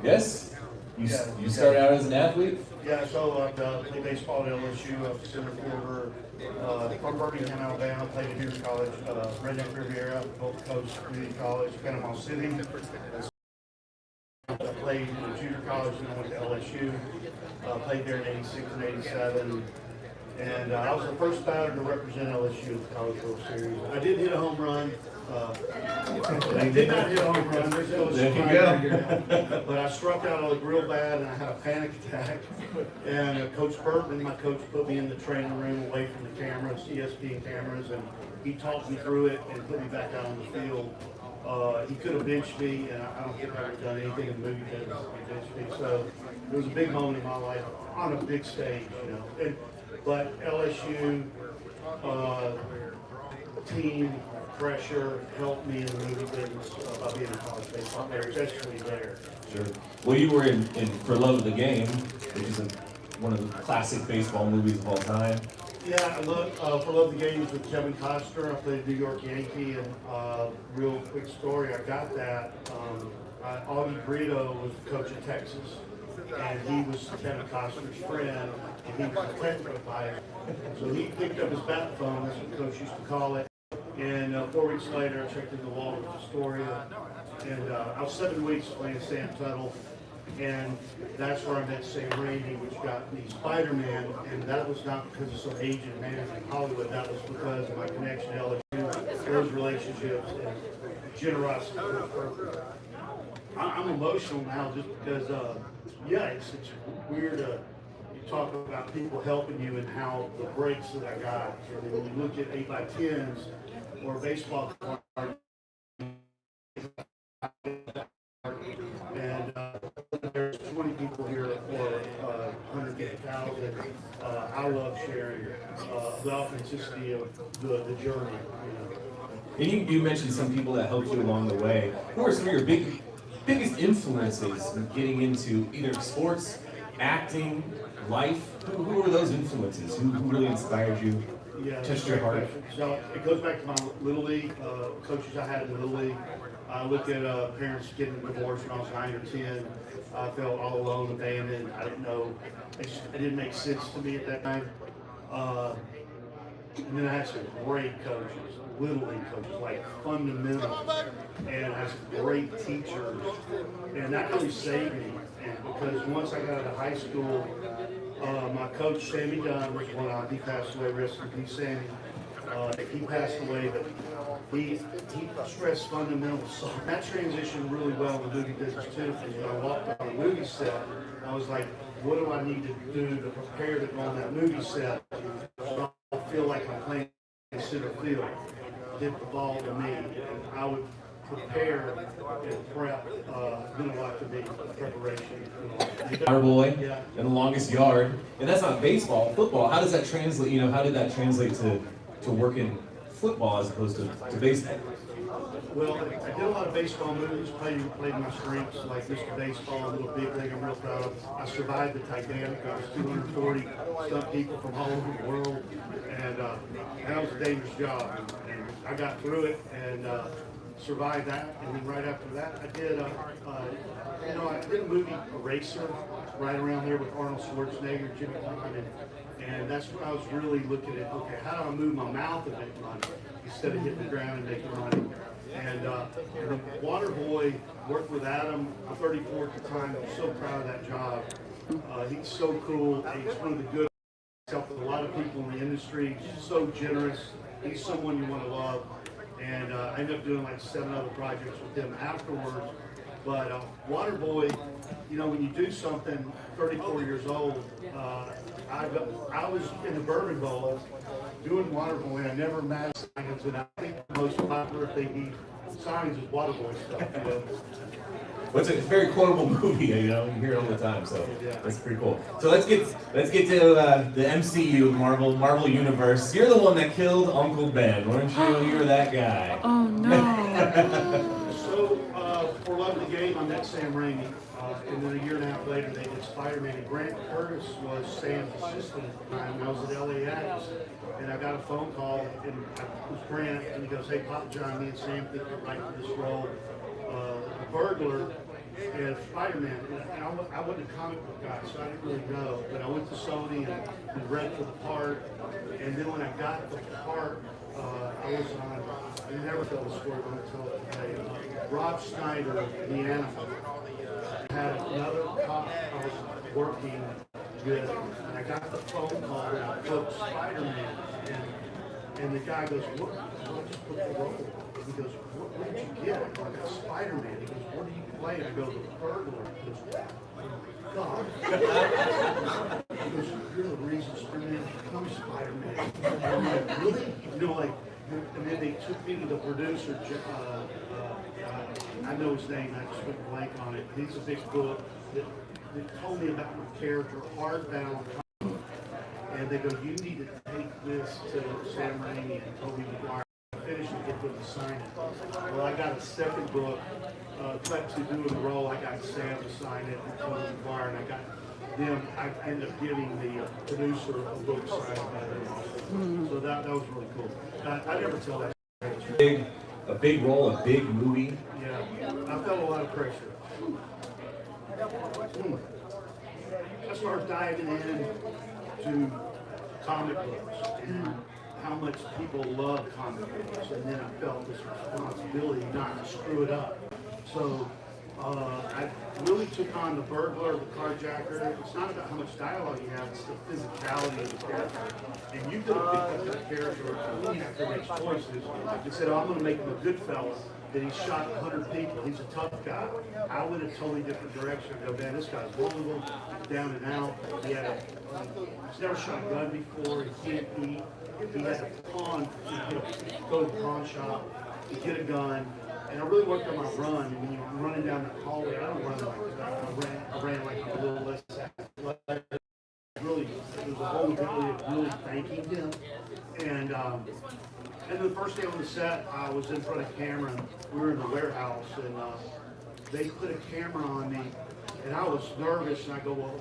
Yes? You started out as an athlete? Yeah, so I played baseball at LSU, center fielder, from Birmingham, Alabama, played at junior college, Redneck Riviera, Gulf Coast Community College, Panama City. I played in junior college and I went to LSU, played there in 86 and 87. And I was the first batter to represent LSU at the College World Series. I did hit a home run. I did not hit a home run. There's no surprise here. But I struck out. I looked real bad, and I had a panic attack. And Coach Burton, my coach, put me in the training room away from the cameras, ESPN cameras, and he talked me through it and put me back out on the field. He could have benched me, and I don't think I would have done anything in the movie business if he benched me. So it was a big moment in my life on a big stage, you know. But LSU team pressure helped me in the movie business by being a college baseball player, especially there. Sure. Well, you were in For Love of the Game, which is one of the classic baseball movies of all time. Yeah, I love For Love of the Game with Kevin Costner. I played a New York Yankee, and real quick story, I got that. Augie Brito was the coach of Texas, and he was Kevin Costner's friend, and he was a technical advisor. So he picked up his bat phone, that's what the coach used to call it. And 4 weeks later, I checked in the wall with Astoria, and I was 7 weeks playing Sam Tuttle, and that's where I met Sam Raimi, which got me Spider-Man, and that was not because of some agent man in Hollywood, that was because of my connection to LSU, those relationships, and generosity. I'm emotional now just because, yeah, it's weird to talk about people helping you and how the breaks that I got. And when you look at 8x10s or baseball cards, and there's 20 people here for 150,000. I love sharing the authenticity of the journey. And you mentioned some people that helped you along the way. Who are some of your biggest influences in getting into either sports, acting, life? Who were those influences? Who really inspired you, touched your heart? So it goes back to my Little League coaches I had in the Little League. I look at parents getting divorced when I was 9 or 10. I felt all alone, abandoned. I didn't know. It didn't make sense to me at that time. And then I had some great coaches, Little League coaches, like fundamentals, and I had some great teachers. And that really saved me. And because once I got out of high school, my coach, Sammy Dunn, was one of he passed away, rest in peace, Sammy. He passed away, but he stressed fundamentals. So that transitioned really well in the movie business too, because when I walked on a movie set, I was like, what do I need to do to prepare to go on that movie set so I don't feel like I'm playing center field? Hit the ball to me, and I would prepare and prep, do a lot to be preparation. Our boy, yeah. And the longest yard, and that's not baseball, football. How does that translate? You know, how did that translate to working football as opposed to baseball? Well, I did a lot of baseball movies, played my strengths like Mr. Baseball, Little Big League. I'm real proud of. I survived the Titanic. I was 240 stunt people from all over the world, and that was a dangerous job. And I got through it and survived that. And then right after that, I did I did a movie, Eraser, right around there with Arnold Schwarzenegger, Jimmy Conklin, and that's when I was really looking at, okay, how do I move my mouth and make money instead of hitting the ground and making money? And the Waterboy, worked with Adam, I'm 34 at the time. I'm so proud of that job. He's so cool. He's one of the good. He's helped a lot of people in the industry. He's so generous. He's someone you want to love. And I ended up doing like 7 other projects with him afterwards. But Waterboy, you know, when you do something 34 years old, I was in the Bourbon Bowl doing Waterboy. I never imagined signs, and I think the most popular thing he signs is Waterboy stuff. You know? Well, it's a very quotable movie, you know, you hear it all the time, so that's pretty cool. So let's get to the MCU, Marvel Universe. You're the one that killed Uncle Ben, weren't you? You were that guy. Oh no. So for Love of the Game, I met Sam Raimi, and then a year and a half later they did Spider-Man. And Grant Curtis was Sam's assistant at the time. I was at LAX, and I got a phone call, and it was Grant, and he goes, "Hey, Papajohn, me and Sam think you're right for this role. The burglar And Spider-Man, and I wasn't a comic book guy, so I didn't really know. But I went to Sony and read for the part. And then when I got the part, I was on, I never tell the story, but I'm going to tell it today. Rob Schneider, the animal, had another cop I was working with, and I got the phone call and I booked Spider-Man. And the guy goes, what? I just booked the role. He goes, what did you get? I got Spider-Man. He goes, what do you play? I go, the burglar. He goes, God. He goes, you're the reason Spider-Man becomes Spider-Man. And I'm like, really? You know, like, and then they took me to the producer, I know his name, I just went blank on it. He's a big book that told me about my character, hardbound. And they go, you need to take this to Sam Raimi and Tobey Maguire. Finish and get them to sign it. Well, I got a second book, cut to doing the role. I got Sam to sign it and Tobey Maguire, and I got them. I ended up giving the producer a book signed by them also. So that was really cool. I never tell that. A big role, a big movie. Yeah, I felt a lot of pressure. I started diving into comic books and how much people love comic books, and then I felt this responsibility not to screw it up. So I really took on the burglar, the carjacker. It's not about how much dialogue you have, it's the physicality of the character. And you could have picked up that character and have to make choices. You said, oh, I'm going to make him a good fella. Then he shot 100 people. He's a tough guy. I went a totally different direction. I go, man, this guy's vulnerable, down and out. He's never shot a gun before. He can't eat. He has a pawn. Go to the pawn shop to get a gun. And I really worked on my run. And when you're running down the hallway, I don't run like that. I ran like a little less athletic. Really, it was a whole ability of really thanking him. And the first day on the set, I was in front of camera, and we were in the warehouse, and they put a camera on me, and I was nervous, and I go, well,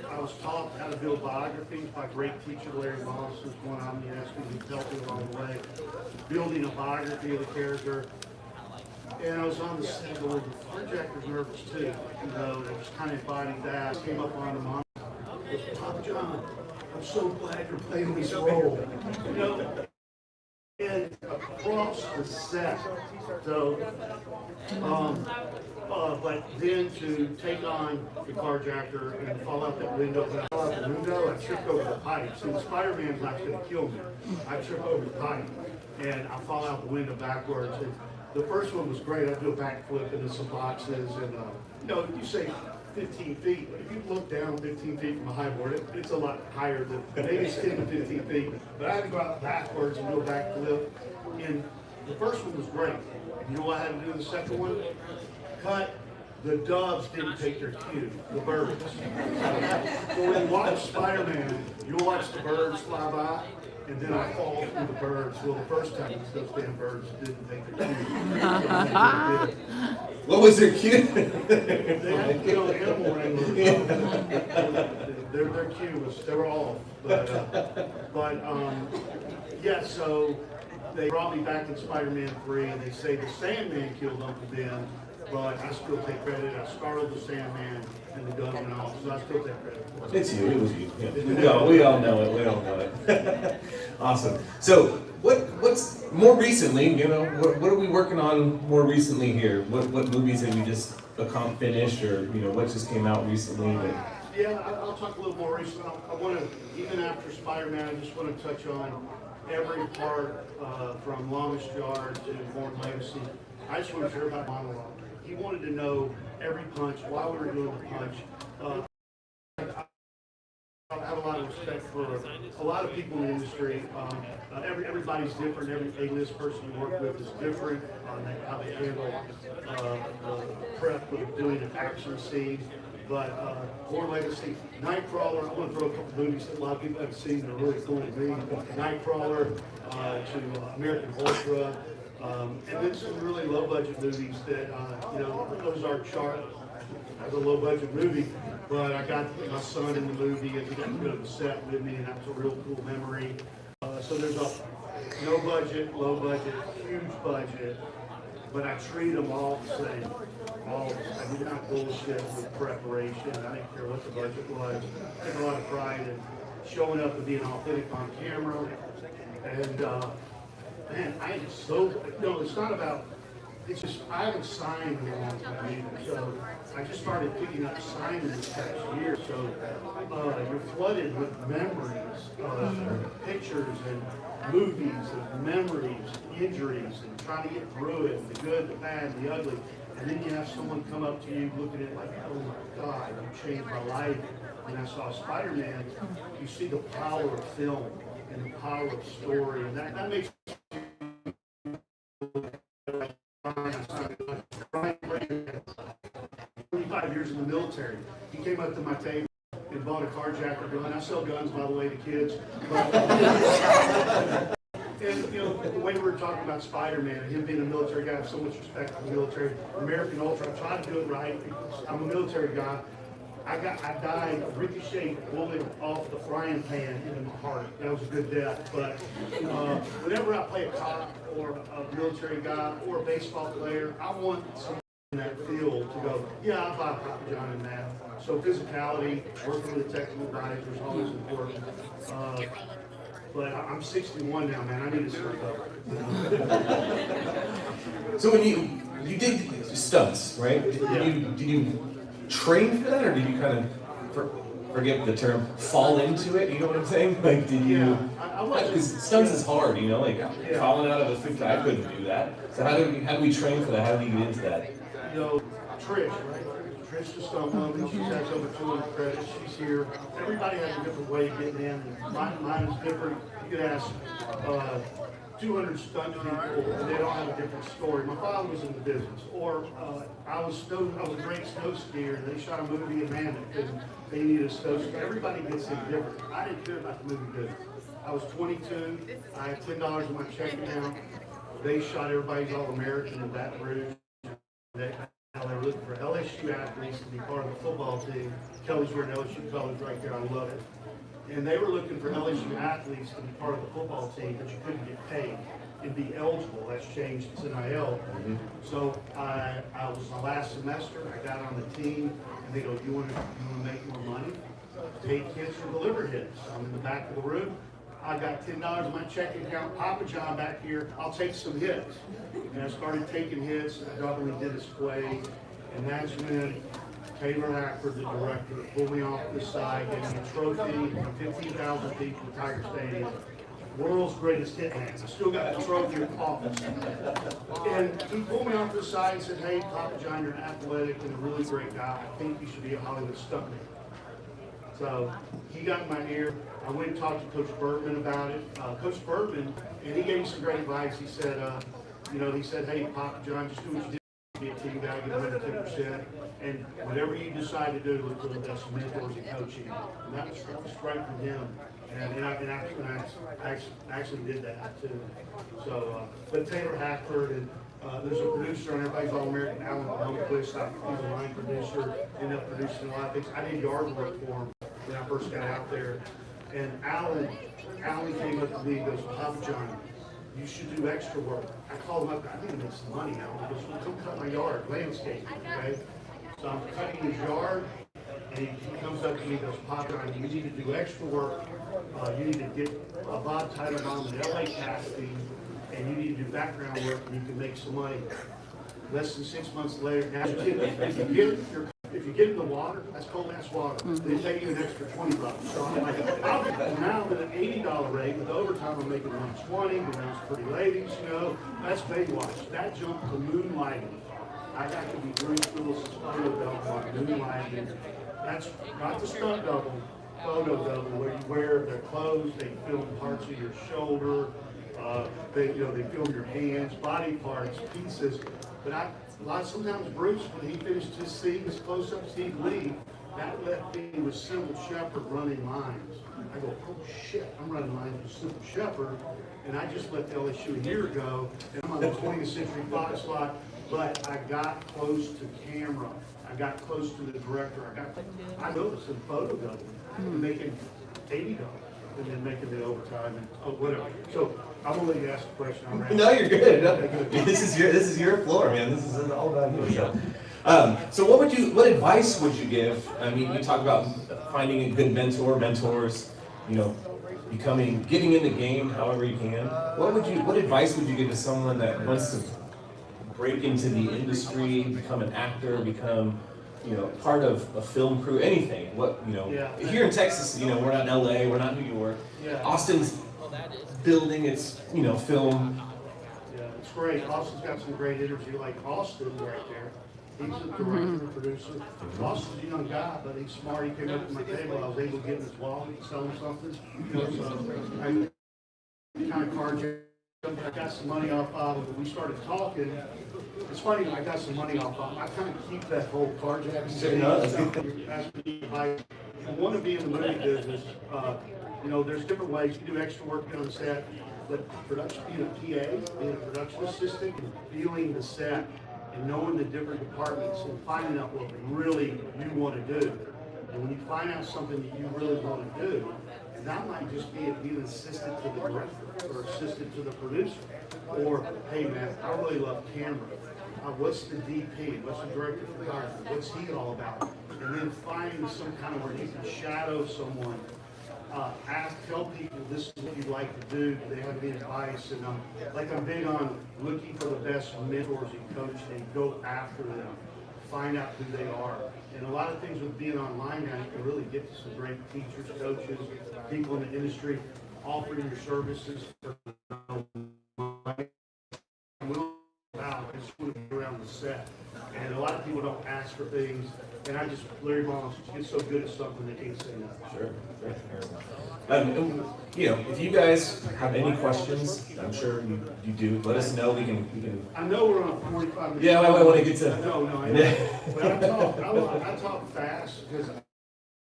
I was taught how to build biographies by great teacher Larry Moss, who's one on me, asked me to help me along the way, building a biography of the character. And I was on the set, well, the carjacker's nervous too, you know, and I was kind of embodied that. I came up on him, Papajohn, I'm so glad you're playing this role, you know. And across the set, so, but then to take on the carjacker and fall out that window, when I fell out the window, I tripped over the pipe. So the Spider-Man's not going to kill me. I trip over the pipe, and I fall out the window backwards. And the first one was great. I do a backflip into some boxes, and you know, you say 15 feet, but if you look down 15 feet from a high board, it's a lot higher than maybe it's 10 to 15 feet. But I had to go out backwards and do a backflip. And the first one was great. You know what I had to do the second one? Cut. The doves didn't take their cue, the birds. So when you watch Spider-Man, you'll watch the birds fly by, and then I fall through the birds. Well, the first time, those damn birds didn't take their cue. What was their cue? They had to get on the animal wrangler. Their cue was, they were off. Yeah, so they brought me back in Spider-Man 3, and they say the Sandman killed Uncle Ben, but I still take credit. I startled the Sandman, and the gun went off, so I still take credit for it. It's you. It was you. Yeah. We all know it. We all know it. Awesome. So, what's more recently? You know, what are we working on more recently here? What movies have you just finished, or you know, what just came out recently? Yeah, I'll talk a little more recently. I want to, even after Spider-Man, I just want to touch on every part from Longest Yard to Born Legacy. I just want to share about monologue. He wanted to know every punch, why we were doing the punch. I have a lot of respect for a lot of people in the industry. Everybody's different. Every A-list person you work with is different on how they handle the prep of doing an action scene. But Born Legacy, Nightcrawler, I'm going to throw a couple movies that a lot of people haven't seen that are really cool to me. Nightcrawler to American Ultra. And then some really low-budget movies that, you know, Ozark Shark as a low-budget movie, but I got my son in the movie and he got to go to the set with me, and that was a real cool memory. So there's a no budget, low budget, huge budget, but I treat them all the same. I did not bullshit with preparation. I didn't care what the budget was. I took a lot of pride in showing up and being authentic on camera. And man, I am so, no, it's not about, it's just, I haven't signed in a long time either. So I just started picking up signing this past year. So you're flooded with memories of pictures and movies and memories, injuries, and trying to get through it, the good, the bad, the ugly. And then you have someone come up to you looking at it like, oh my God, you changed my life. When I saw Spider-Man, you see the power of film and the power of story, and that makes 25 years in the military. He came up to my table and bought a carjacker gun. I sell guns, by the way, to kids. And, you know, the way we were talking about Spider-Man and him being a military guy, I have so much respect for the military. American Ultra, I try to do it right. I'm a military guy. I died a ricochet bullet off the frying pan into my heart. That was a good death. But whenever I play a cop or a military guy or a baseball player, I want someone in that field to go, yeah, I'll buy Papajohn in that. So physicality, working with a technical advisor is always important. But I'm 61 now, man. I need to start over. So when you did stunts, right? Did you train for that, or did you kind of, forget the term, fall into it? You know what I'm saying? Like, did you? Yeah, because stunts is hard, you know, like falling out of a 50. I couldn't do that. So how do we train for that? How do you get into that? You know, Trish, right? Trish the stunt woman. She has over 200 credits. She's here. Everybody has a different way of getting in. And mine is different. You could ask 200 stunt people, and they all have a different story. My father was in the business, or I was a great snow skier, and they shot a movie in Mammoth, and they needed a snow skier. Everybody gets it different. I didn't care about the movie business. I was 22. I had $10 in my checking account. They shot Everybody's All-American in Baton Rouge. They were looking for LSU athletes to be part of the football team. Kelly's wearing LSU colors right there. I love it. And they were looking for LSU athletes to be part of the football team, but you couldn't get paid and be eligible. That's changed. It's NIL. So I was my last semester. I got on the team, and they go, "You want to make more money? Take hits or deliver hits." I'm in the back of the room. I got $10 in my checking account. Papajohn back here. I'll take some hits. And I started taking hits. I probably did a squay, and that's when Taylor Hackford, the director, pulled me off the side, gave me a trophy from 15,000 people at Tiger Stadium. World's greatest hitman. I still got the trophy in the office. And he pulled me off the side and said, "Hey, Papajohn, you're an athletic and a really great guy. I think you should be a Hollywood stuntman." So he got in my ear. I went and talked to Coach Bergman about it. Coach Bergman, and he gave me some great advice. He said, he said, "Hey, Papajohn, just do what you did. Be a team guy, get 110%, and whatever you decide to do, look for the best mentors and coaching." And that was straight from him. And I actually did that too. So, but Taylor Hackford, and there's a producer on Everybody's All-American, Alan Blomquist. He's a line producer, ended up producing a lot of things. I did yard work for him when I first got out there. And Alan came up to me and goes, "Papajohn, you should do extra work." I called him up, "I need to make some money now." He goes, "Well, come cut my yard, landscape," okay? So I'm cutting his yard, and he comes up to me and goes, "Papajohn, you need to do extra work. You need to get a Bob Teitelbaum and LA casting, and you need to do background work, and you can make some money." Less than 6 months later, now if you get in the water, that's cold ass water. They pay you an extra $20. So I'm like, now I'm at an $80 rate. With overtime, I'm making $120. Around pretty ladies, you know. That's Baywatch. That jump to moonlighting. I got to be Bruce Willis's photo double on moonlighting. That's not the stunt double, photo double, where you wear their clothes. They film parts of your shoulder. They film your hands, body parts, pieces. But sometimes Bruce, when he finished his scene, his close-ups, he'd leave. That left me with Sybil Shepherd running lines. I go, "Oh shit, I'm running lines with Sybil Shepherd," and I just left LSU a year ago, and I'm on the 20th Century Fox lot. But I got close to camera. I got close to the director. I noticed in photo double, making $80 and then making it overtime and whatever. So I'm gonna let you ask the question. No, you're good. No. This is your floor, man. This is all about you. So. So what advice would you give? I mean, you talk about finding a good mentors, you know, getting in the game however you can. What advice would you give to someone that wants to break into the industry, become an actor, become, you know, part of a film crew, anything? Here in Texas, you know, we're not in LA, we're not New York. Yeah. Austin's building its, you know, film. Yeah, it's great. Austin's got some great energy, like Austin right there. He's a director and producer. Austin's a young guy, but he's smart. He came up to my table. I was able to get in his wallet and sell him something. You know, so I kind of carjacked him. I got some money off of him, but we started talking. It's funny, I got some money off of him. I kind of keep that whole carjacking thing. Ask me if I want to be in the movie business. You know, there's different ways. You do extra work on the set, but production, being a PA, being a production assistant, and feeling the set, and knowing the different departments, and finding out what really you want to do. And when you find out something that you really want to do, and that might just be being assistant to the director, or assistant to the producer, or, hey man, I really love camera. What's the DP? What's the director of photography? What's he all about? And then finding some kind of where you can shadow someone. Tell people this is what you'd like to do. Do they have any advice? And I'm big on looking for the best mentors and coaches and go after them, find out who they are. And a lot of things with being online now, you can really get to some great teachers, coaches, people in the industry offering your services. I just want to be around the set. And a lot of people don't ask for things. And I just, Larry Bonds, get so good at something they can't say no. Sure. You know, if you guys have any questions, I'm sure you do. Let us know. We can. I know we're on 45 minutes. Yeah, I want to get to. No, I know. But I talk fast because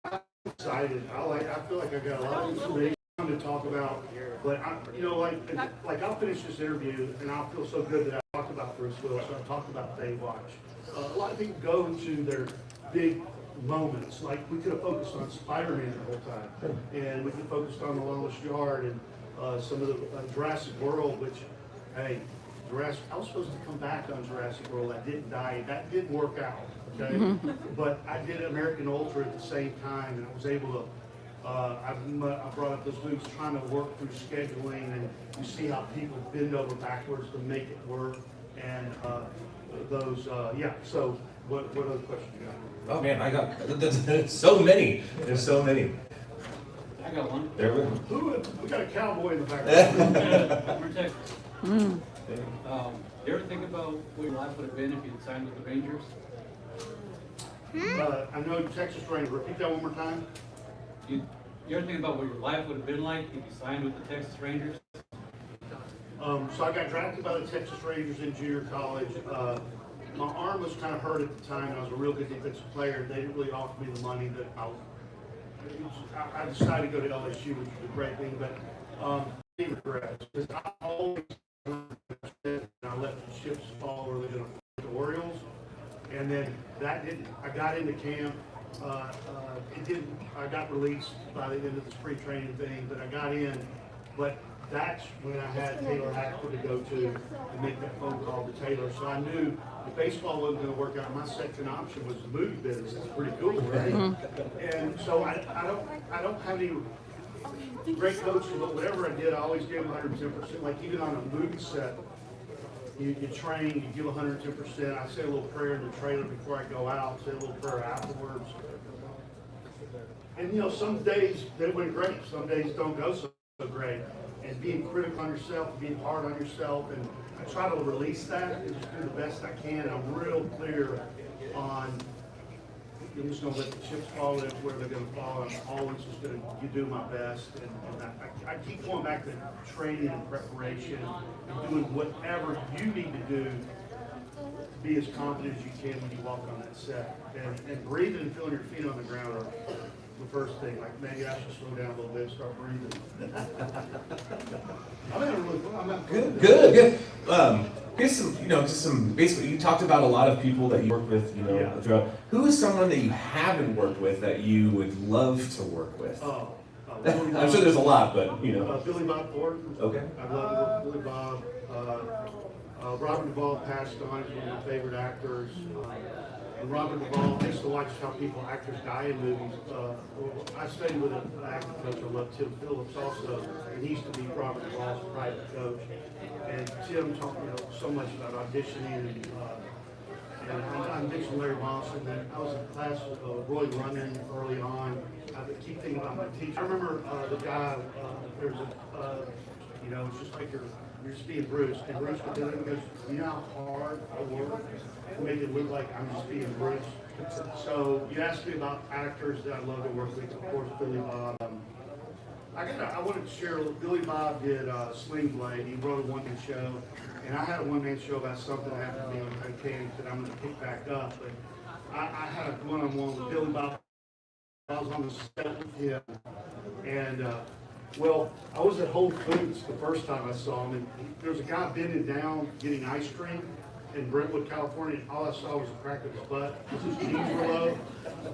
I'm excited. I feel like I got a lot of information to talk about. But like I'll finish this interview and I'll feel so good that I talked about Bruce Willis. I talked about Baywatch. A lot of people go to their big moments. Like we could have focused on Spider-Man the whole time, and we could have focused on The Longest Yard and some of the Jurassic World. Which, hey, Jurassic. I was supposed to come back on Jurassic World. I didn't die. That didn't work out. Okay, but I did American Ultra at the same time, and I was able to. I brought up those moves trying to work through scheduling, and you see how people bend over backwards to make it work. And So, what other questions you got? Oh man, I got so many. There's so many. I got one. There we go. We got a cowboy in the background. We're Texas. You ever think about what your life would have been if you had signed with the Rangers? I know Texas Ranger. Repeat that one more time. You ever think about what your life would have been like if you signed with the Texas Rangers? So I got drafted by the Texas Rangers in junior college. My arm was kind of hurt at the time, and I was a real good defensive player. They didn't really offer me the money that I decided to go to LSU, which was a great thing. But regrets, because I always I let the chips fall where they're going to the Orioles, and then that didn't. I got into camp. It didn't. I got released by the end of the spring training thing, but I got in. But that's when I had Taylor Hackford to go to and make that phone call to Taylor. So I knew if baseball wasn't going to work out, my second option was the movie business. It's pretty cool, right? And so I don't have any great coaches, but whatever I did, I always gave 110%. Like even on a movie set, you train, you give 110%. I say a little prayer in the trailer before I go out, say a little prayer afterwards. And some days they went great, some days don't go so great. And being critical on yourself, being hard on yourself, and I try to release that and just do the best I can. And I'm real clear on, I'm just going to let the chips fall in where they're going to fall. I'm always just going to do my best. And I keep going back to training and preparation and doing whatever you need to do to be as confident as you can when you walk on that set. And breathing and feeling your feet on the ground are the first thing. Like maybe I should slow down a little bit and start breathing. I'm having really fun. I'm having Good. Here's some, basically, you talked about a lot of people that you work with, throughout. Who is someone that you haven't worked with that you would love to work with? I'm sure there's a lot, but, Billy Bob Ford. Okay. I love Billy Bob. Robert Duvall passed on. He's one of my favorite actors. And Robert Duvall, I used to watch how actors die in movies. I studied with an acting coach. I love Tim Phillips also, and he used to be Robert Duvall's private coach. And Tim taught me so much about auditioning and I mentioned Larry Moss, and then I was in class with Roy Runyon early on. I keep thinking about my teacher. I remember the guy, there was it's just like you're just being Bruce. And Bruce would do it because you know how hard I work to make it look like I'm just being Bruce. So you asked me about actors that I love to work with, of course, Billy Bob. I wanted to share, Billy Bob did Sling Blade. He wrote a one-man show, and I had a one-man show about something that happened to me on Titanic that I'm going to pick back up. But I had a one-on-one with Billy Bob. I was on the set with him, and I was at Whole Foods the first time I saw him, and there was a guy bending down getting ice cream in Brentwood, California, and all I saw was a crack of his butt. His jeans were low,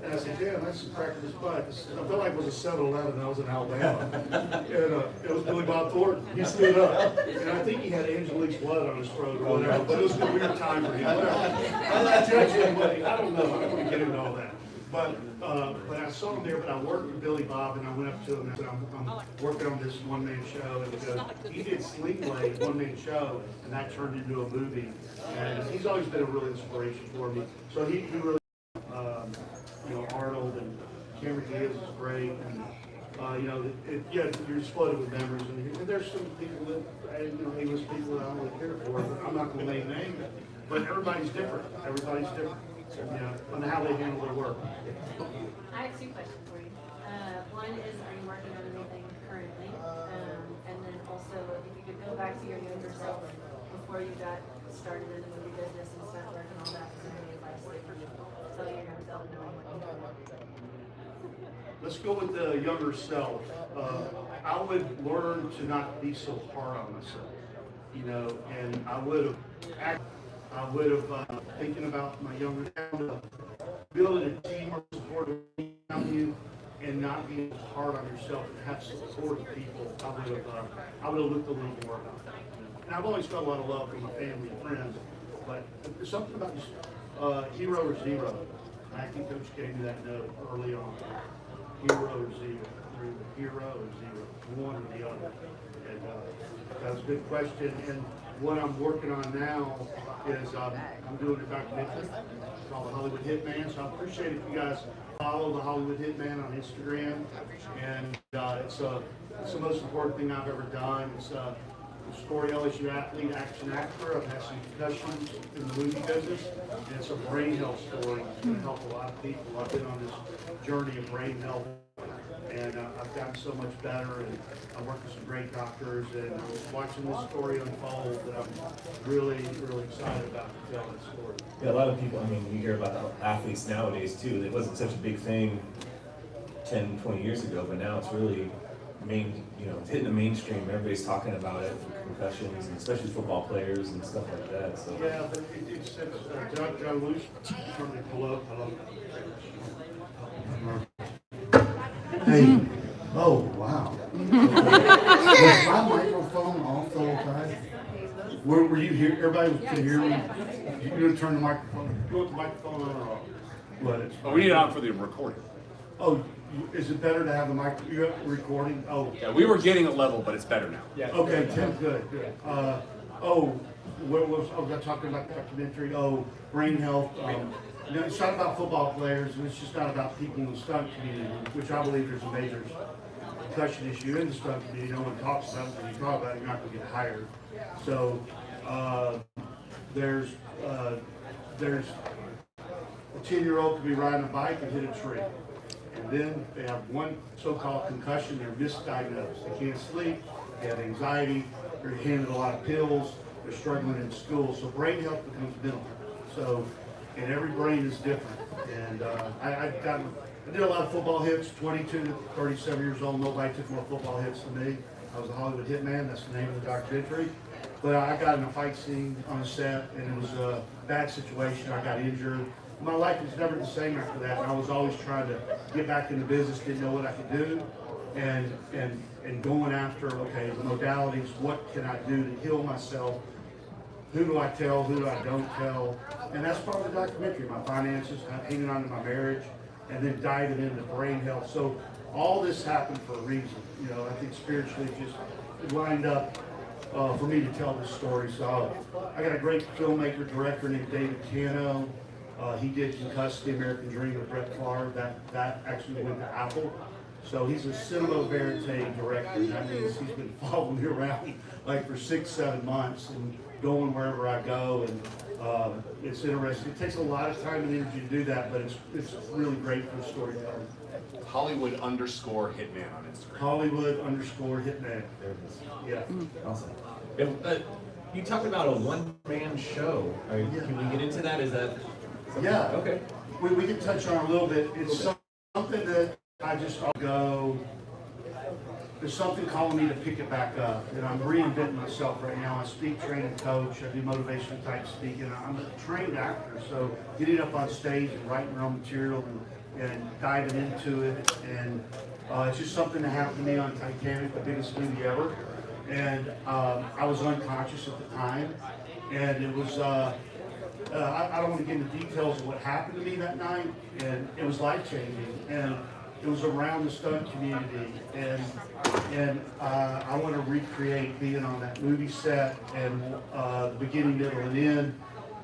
and I said, "Damn, that's the crack of his butt." I felt like it was a 7-Eleven. I was in Alabama, and it was Billy Bob Thornton. He stood up, and I think he had Angelique's blood on his throat or whatever. But it was a weird time for him. I'm not judging anybody. I don't know. I'm not going to get into all that. But I saw him there, but I worked with Billy Bob, and I went up to him and said, I'm working on this one-man show. And because he did Sling Blade, one-man show, and that turned into a movie. And he's always been a real inspiration for me. So he really, Arnold and Cameron Diaz is great. And, you're exploded with memories. And there's some people that, English people that I don't really care for, but I'm not going to name names. But everybody's different. Everybody's different. On how they handle their work. I have two questions for you. One is, are you working on anything currently? And then also, if you could go back to your younger self before you got started in the movie business and stunt work and all that, is there any advice that you tell your younger self knowing what you're doing? Let's go with the younger self. I would learn to not be so hard on myself, and I would have thinking about my younger self, building a team or support around you, and not being hard on yourself and have support of people. I would have looked a little more about that. And I've always felt a lot of love from my family and friends, but there's something about this hero or zero. My acting coach gave me that note early on. Hero or zero? You're either hero or zero, one or the other. And that was a good question. And what I'm working on now is I'm doing a documentary called The Hollywood Hitman. So I appreciate if you guys follow The Hollywood Hitman on Instagram. And it's the most important thing I've ever done. It's a story LSU athlete, action actor. I've had some concussions in the movie business. And it's a brain health story. It's going to help a lot of people. I've been on this journey of brain health. And I've gotten so much better, and I work with some great doctors, and I'm watching this story unfold that I'm really, really excited about to tell that story. Yeah, a lot of people, you hear about athletes nowadays too. It wasn't such a big thing 10, 20 years ago, but now it's really it's hitting the mainstream. Everybody's talking about it, concussions, and especially football players and stuff like that. So. Yeah, but it's John Luce from the hello. Hey, oh, wow. Was my microphone off the whole time? Were you here? Everybody could hear me? You're going to turn the microphone? You want the microphone on or off? Let it. Oh, we need it on for the recording. Oh, is it better to have the mic, you have recording? Oh. Yeah, we were getting a level, but it's better now. Yeah. Okay, Tim, good. What was I talking about the documentary? Oh, brain health. It's not about football players, and it's just not about people in the stunt community, which I believe there's a major concussion issue in the stunt community. No one talks about it. When you talk about it, you're not going to get hired. So there's a 10-year-old could be riding a bike and hit a tree. And then they have one so-called concussion. They're misdiagnosed. They can't sleep. They have anxiety. They're handed a lot of pills. They're struggling in school. So brain health becomes mental. So, and every brain is different. And I did a lot of football hits, 22 to 37 years old. Nobody took more football hits than me. I was a Hollywood Hitman. That's the name of the documentary. But I got in a fight scene on a set, and it was a bad situation. I got injured. My life was never the same after that. And I was always trying to get back in the business, didn't know what I could do, and going after, okay, the modalities, what can I do to heal myself who do I tell, who do I don't tell, and that's part of the documentary, my finances, hanging on to my marriage, and then diving into brain health. So all this happened for a reason, you know. I think spiritually it just lined up for me to tell this story. So I got a great filmmaker, director named David Cano. He did Concussed, The American Dream with Brett Favre. That actually went to Apple. So he's a cinema verite director. That means he's been following me around like for 6-7 months and going wherever I go. And it's interesting. It takes a lot of time and energy to do that, but it's really great for storytelling. Hollywood _ Hitman on Instagram. Hollywood _ Hitman. There it is. Yeah. Awesome. You talked about a one-man show. Can we get into that? Is that something? Yeah. Okay. We can touch on it a little bit. It's something that I just go, there's something calling me to pick it back up. And I'm reinventing myself right now. I speak, train, and coach. I do motivational type speaking. I'm a trained actor, so getting up on stage and writing your own material and diving into it. And it's just something that happened to me on Titanic, the biggest movie ever. And I was unconscious at the time. And it was, I don't want to get into details of what happened to me that night. And it was life-changing. And it was around the stunt community, and I want to recreate being on that movie set and the beginning, middle, and end.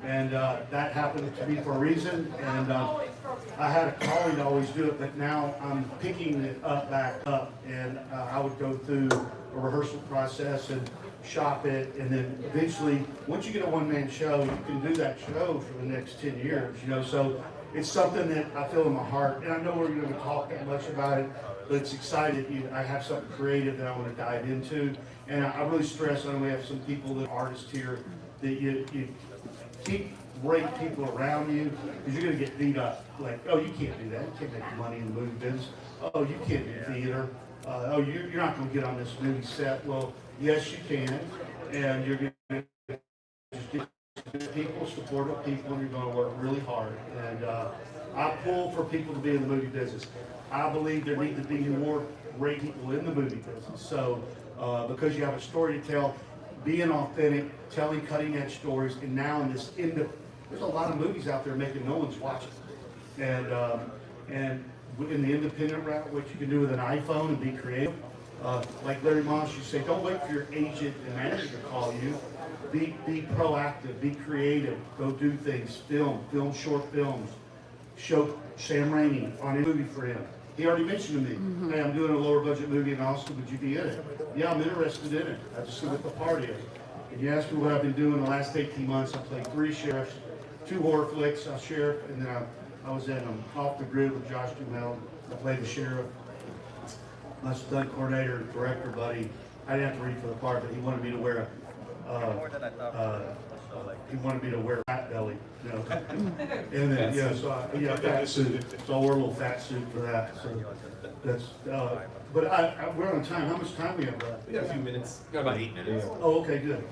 And that happened to me for a reason. And I had a calling to always do it, but now I'm picking it back up. And I would go through a rehearsal process and shop it, and then eventually, once you get a one-man show, you can do that show for the next 10 years. You know, so. It's something that I feel in my heart, and I know we're going to talk that much about it, but it's exciting. I have something creative that I want to dive into, and I really stress, I know we have some people that are artists here, that you keep great people around you, because you're going to get beat up. Like, oh, you can't do that. You can't make money in the movie business. Oh, you can't do theater. Oh, you're not going to get on this movie set. Well, yes, you can, and you're going to just get people, supportive people, and you're going to work really hard. And I pull for people to be in the movie business. I believe there need to be more great people in the movie business. So because you have a story to tell, being authentic, telling cutting edge stories, and now in this there's a lot of movies out there making no one's watching. And in the independent route, what you can do with an iPhone and be creative. Like Larry Moss used to say, don't wait for your agent and manager to call you. Be proactive, be creative, go do things, film short films. Show Sam Raimi on a movie for him. He already mentioned to me, hey, I'm doing a lower budget movie in Austin, would you be in it? Yeah, I'm interested in it. I just see what the party is. And you ask me what I've been doing the last 18 months, I played 3 sheriffs, 2 horror flicks, a sheriff, and then I was in Off the Grid with Josh Duhamel. I played the sheriff. My stunt coordinator and director buddy, I didn't have to read for the part, but he wanted me to wear a fat belly, you know. And then, yeah, fat suit. So I wore a little fat suit for that. So that's, but we're on time. How much time we have left? We got a few minutes. Got about 8 minutes. Oh, okay, good.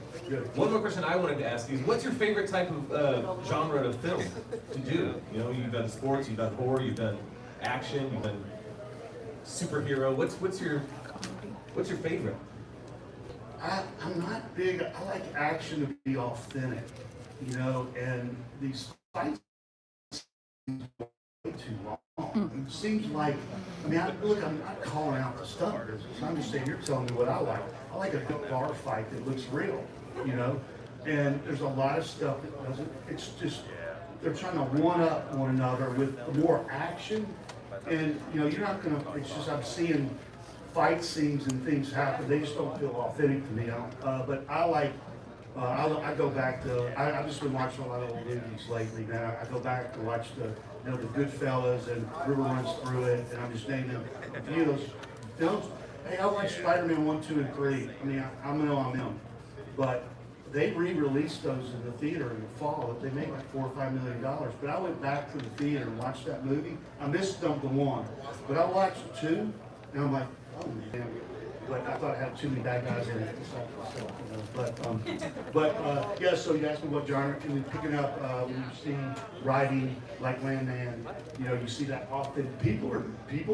One more question I wanted to ask you is, what's your favorite type of genre of film to do? You know, you've done sports, you've done horror, you've done action, you've done superhero. What's your favorite? I'm not big. I like action to be authentic, you know, and these fights way too long. It seems like, I mean, I'm not calling out the stuff. I'm just saying, you're telling me what I like. I like a good bar fight that looks real, you know, and there's a lot of stuff that doesn't. It's just they're trying to one-up one another with more action, and you know, you're not gonna. It's just I'm seeing fight scenes and things happen. They just don't feel authentic to me. But I like. I go back to. I've just been watching a lot of old movies lately. Now I go back to watch the Goodfellas and River Runs Through It, and I'm just naming a few of those films. Hey, I like Spider-Man 1, 2, and 3. I mean, I know I'm in them, but they re-released those in the theater in the fall. They made like $4 or $5 million. But I went back to the theater and watched that movie. I missed number 1, but I watched 2, and I'm like, oh man. But I thought it had too many bad guys in it. Yeah. So you asked me what genre. And then picking up when you see writing like Landman, you know, you see that authentic. People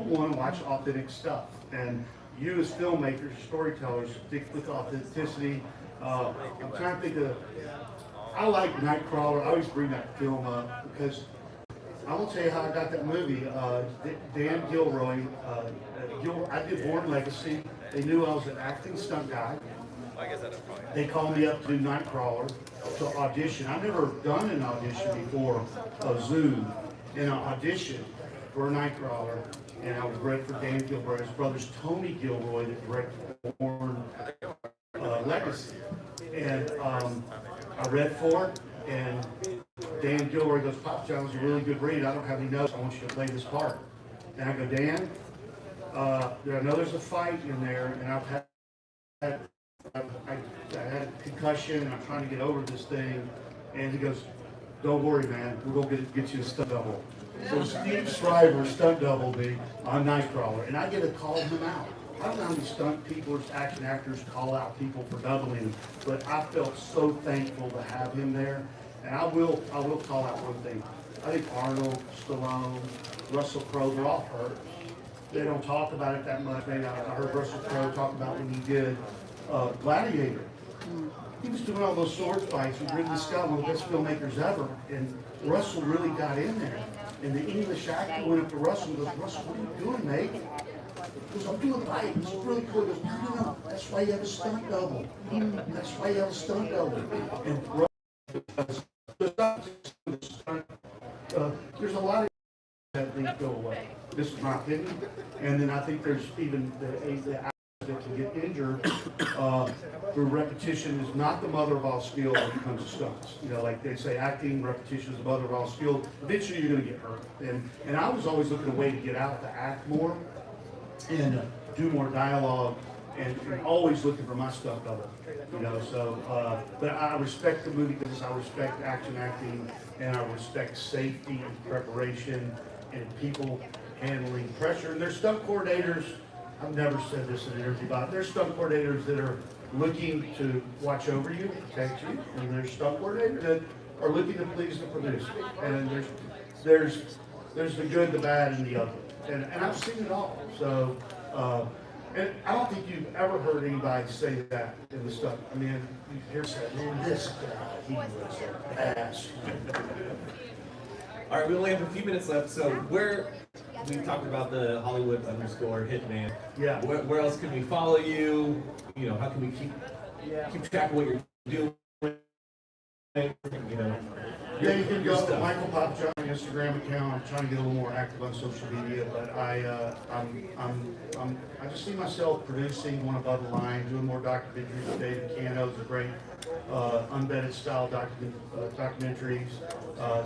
want to watch authentic stuff, and you as filmmakers, storytellers, stick with authenticity. I'm trying to think of I like Nightcrawler. I always bring that film up because I will tell you how I got that movie. Dan Gilroy, I did Born Legacy. They knew I was an acting stunt guy. They called me up to do Nightcrawler to audition. I've never done an audition before, a Zoom, in an audition for Nightcrawler. And I was read for Dan Gilroy. His brother's Tony Gilroy that directed Born Legacy. And I read for it, and Dan Gilroy goes, Papajohn was a really good read. I don't have any notes. I want you to play this part. And I go, Dan, I know there's a fight in there, and I had a concussion, and I'm trying to get over this thing. And he goes, don't worry, man. We're going to get you a stunt double. So Steve Shriver stunt doubled me on Nightcrawler, and I get to call him out. I don't know how many stunt people or action actors call out people for doubling, but I felt so thankful to have him there. And I will call out one thing. I think Arnold, Stallone, Russell Crowe, they're all hurt. They don't talk about it that much. Maybe I heard Russell Crowe talk about when he did Gladiator. He was doing all those sword fights with Ridley Scott, one of the best filmmakers ever. And Russell really got in there. And the English actor went up to Russell and goes, Russell, what are you doing, mate? He goes, I'm doing fight. It's really cool. He goes, no. That's why you have a stunt double. That's why you have a stunt double. And there's a lot of that things go away. This is my opinion. And then I think there's even the actors that can get injured through repetition is not the mother of all skill when it comes to stunts. You know, like they say, acting, repetition is the mother of all skill. Eventually you're going to get hurt. And I was always looking a way to get out, to act more and do more dialogue, and always looking for my stuff double. You know, so but I respect the movie business. I respect action acting, and I respect safety and preparation and people handling pressure. And there's stunt coordinators. I've never said this in an interview about it. There's stunt coordinators that are looking to watch over you, protect you, and there's stunt coordinators that are looking to please the producer. And there's the good, the bad, and the ugly. And I've seen it all. So, and I don't think you've ever heard anybody say that in the stuff. I mean, you hear say, man, this guy, he was an ass. All right, we only have a few minutes left. So we talked about the Hollywood _ Hitman. Yeah. Where else can we follow you? You know, how can we keep track of what you're doing? You know. Yeah, you can go to Michael Papajohn Instagram account. I'm trying to get a little more active on social media, but I just see myself producing one above the line, doing more documentaries. David Cano's a great unvetted style documentaries,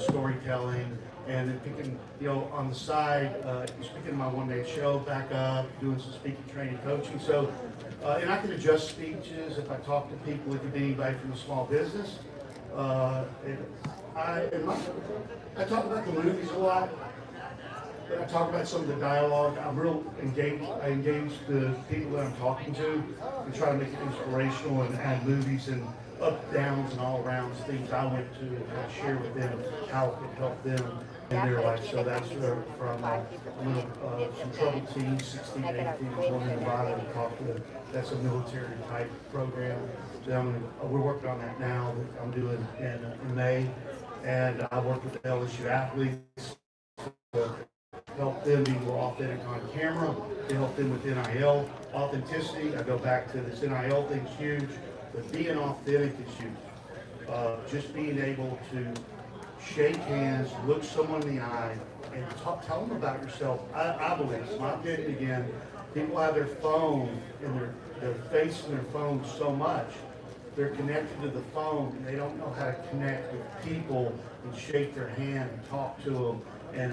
storytelling, and then picking, you know, on the side, speaking my one-man show back up, doing some speaking, training, coaching. So, and I can adjust speeches if I talk to people. It could be anybody from a small business. I talk about the movies a lot. I talk about some of the dialogue. I'm real engaged. I engage the people that I'm talking to and try to make it inspirational and add movies and up, downs, and all around things I went to and how to share with them how it could help them in their life. So that's from some troubled teens, 16 to 18, one in Nevada. That's a military type program. So we're working on that now. I'm doing in May. And I work with the LSU athletes to help them be more authentic on camera, to help them with NIL authenticity. I go back to this NIL thing's huge, but being authentic is huge. Just being able to shake hands, look someone in the eye, and tell them about yourself. I believe, it's my opinion again, people have their phone and their face in their phone so much. They're connected to the phone and they don't know how to connect with people and shake their hand and talk to them. And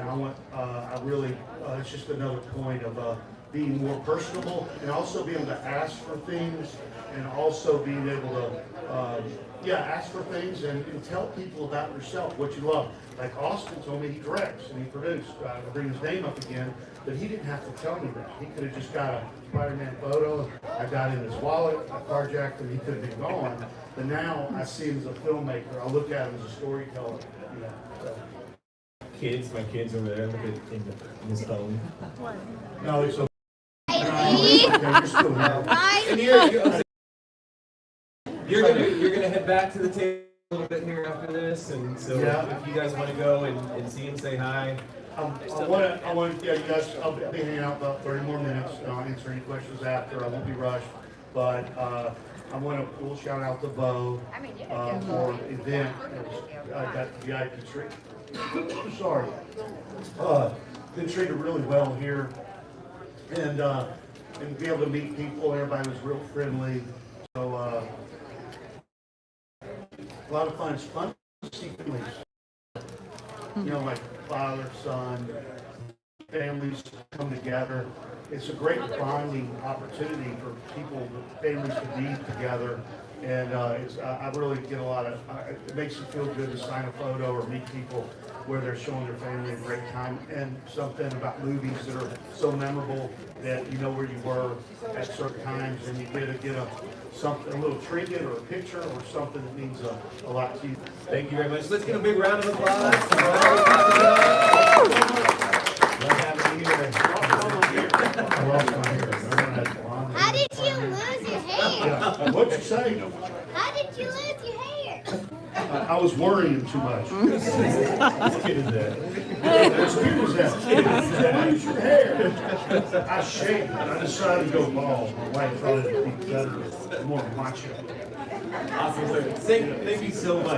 it's just another point of being more personable and also being able to ask for things and also being able to, ask for things and tell people about yourself, what you love. Like Austin told me he directs and he produced. I'll bring his name up again, but he didn't have to tell me that. He could have just got a Spider-Man photo. I got in his wallet, I carjacked him, he could have been gone. But now I see him as a filmmaker. I look at him as a storyteller. You know, so. My kids over there, look at in his phone. No, it's okay. You're still here. And you're gonna head back to the table. a little bit here after this, and so Yeah. if you guys want to go and see him, say hi. I want, yeah, you guys, I'll be hanging out about 30 more minutes, I'll answer any questions after, I won't be rushed, but, I want to, we'll shout out to Bo, for the event, I got the VIP treat. Sorry. Been treated really well here, and be able to meet people, everybody was real friendly, so, a lot of fun, it's fun to see families. You know, like father, son, families come together. It's a great bonding opportunity for people, families to be together. And I really get a lot of, it makes you feel good to sign a photo or meet people where they're showing their family a great time. And something about movies that are so memorable that you know where you were at certain times, and you get a little trinket or a picture or something that means a lot to you. Thank you very much. Let's give a big round of applause for Michael Papajohn. Love having you here. I lost my hair. How did you lose your hair? Yeah. What'd you say? How did you lose your hair? I was worrying too much. What kid is that? As cute as that. Lose your hair. I shaved it. I decided to go bald. My wife thought it'd be better, more macho. Awesome, sir. Thank you so much.